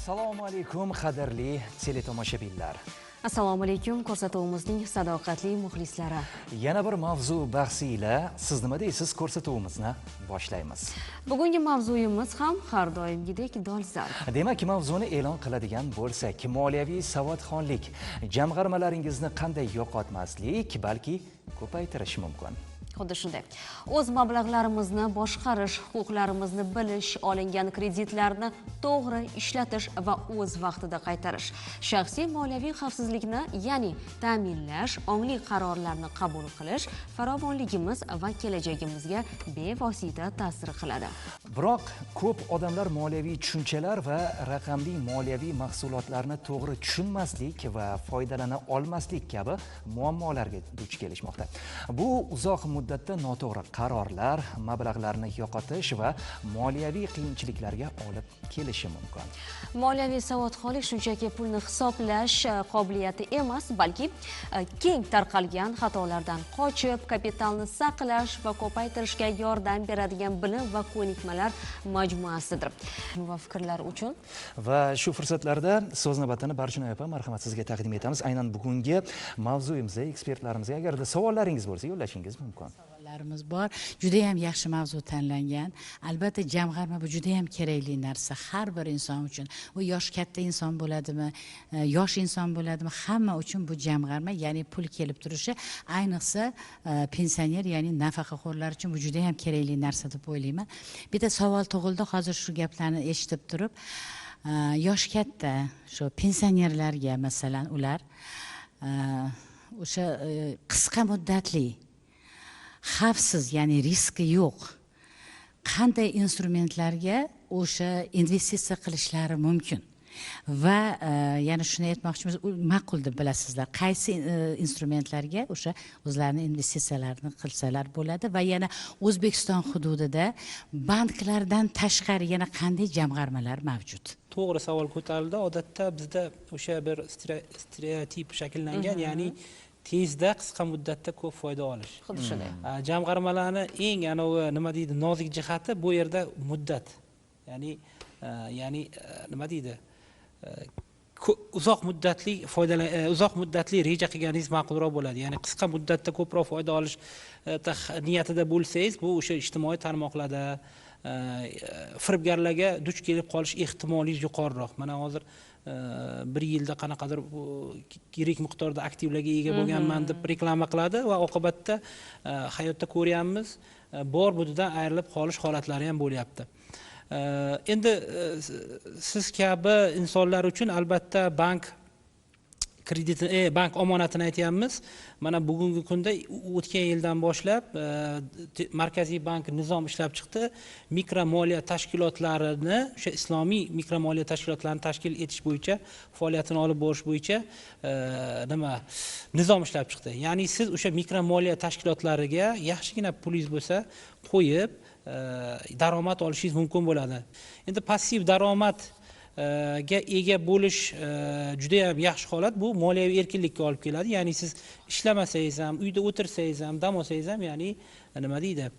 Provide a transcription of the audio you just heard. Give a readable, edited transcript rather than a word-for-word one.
Assalomu alaykum qadrli teletomoshabinlar. Assalomu alaykum ko'rsatuvimizning sadoqatli muxlislari. Yana bir mavzu bahsi ila siz nima deysiz ko'rsatuvimizni boshlaymiz. Bugungi mavzuyimiz ham har doimgidek dolzarb. Demak, mavzuni e'lon qiladigan bo'lsak, moliyaviy savodxonlik jamg'armalaringizni qanday yo'qotmaslik, balki ko'paytirish mumkin. Xuddi shunday. O'z mablag'larimizni boshqarish, huquqlarimizni bilish, olingan kreditlarni to'g'ri ishlatish va o'z vaqtida qaytarish, shaxsiy moliyaviy xavfsizlikni, ya'ni ta'minlash, ongli qarorlarni qabul qilish farovonligimiz va kelajagimizga bevosita ta'sir qiladi. Biroq ko'p odamlar moliyaviy tushunchalar va raqamli moliyaviy mahsulotlarni to'g'ri tushunmaslik va foydalana olmaslik kabi muammolarga duch kelishmoqda. Bu uzoq muddatda noto'g'ri qarorlar, mablag'larni yo'qotish va moliyaviy qiyinchiliklarga olib kelishi mumkin. Moliyaviy savodxonlik shunchaki pulni hisoblash qobiliyati emas, balki keng tarqalgan xatolardan qochib, kapitalni saqlash va ko'paytirishga yordam beradigan bilim va ko'nikmalar majmuasidir. Va fikrlar uchun va shu fursatlarda so'z navbatini Barchinoy opa, marhamat, sizga taqdim etamiz. Aynan bugungi mavzuyimizda ekspertlarimizga agarda savollaringiz bo'lsa, yo'llashingiz mumkin. Savollarimiz bor. Juda ham yaxshi mavzu tanlangan. Albatta jamg'arma bu juda ham kerakli narsa har bir inson uchun. U yosh katta inson bo'ladimi, yosh inson bo'ladimi, hamma uchun bu jamg'arma, ya'ni pul kelib turishi, ayniqsa pensioner, ya'ni nafaqaxo'rlar uchun bu juda ham kerakli narsa deb o'ylayman. Bitta savol tug'ildi hozir shu gaplarni eshitib turib. Yosh katta shu pensionerlarga masalan ular o'sha qisqa muddatli xavfsiz, ya'ni riski yo'q qanday instrumentlarga o'sha investitsiya qilishlari mumkin va yana shuni aytmoqchimiz, ma'qul deb bilasizlar, qaysi instrumentlarga o'sha o'zlarini investitsiyalarini qilsalar bo'ladi va yana O'zbekiston hududida banklardan tashqari yana qanday jamg'armalar mavjud? To'g'ri savol ko'tarildi. Odatda bizda o'sha bir stereotip shakllangan, ya'ni tezda qisqa muddatda ko'p foyda olish. xuddi shunday. Jamg'armalarni eng nima deydi, nozik jihati bu yerda muddat. Ya'ni nima deydi? Uzoq muddatli reja qilganingiz ma'qulroq bo'ladi. Ya'ni qisqa muddatda ko'proq foyda olish niyatida bo'lsangiz, bu o'sha ijtimoiy tarmoqlarda firibgarlarga duch kelib qolish ehtimoli yuqoriroq. Mana hozir bir yilda qanaqadir yirik miqdorda aktivlarga ega bo'lganman deb reklama qiladi va oqibatda hayotda ko'ryapmiz, bor budidan ayrilib qolish holatlari ham bo'lyapti. Endi siz kabi insonlar uchun albatta bank kreditini, bank omonatini aytyapmiz. Mana bugungi kunda o'tgan yildan boshlab Markaziy bank nizom ishlab chiqdi. Mikromoliya tashkilotlarini, o'sha islomiy mikromoliya tashkilotlarini tashkil etish bo'yicha, faoliyatini olib borish bo'yicha nizom ishlab chiqdi. Ya'ni siz o'sha mikromoliya tashkilotlariga yaxshigina pulingiz bo'lsa qo'yib daromad olishingiz mumkin bo'ladi. Endi passiv daromad ga ega bo'lish juda ham yaxshi holat. Bu moliyaviy erkinlikka olib keladi. Ya'ni siz ishlamasangiz ham, uyda o'tirsangiz ham, dam olsangiz ham, ya'ni nima deydi,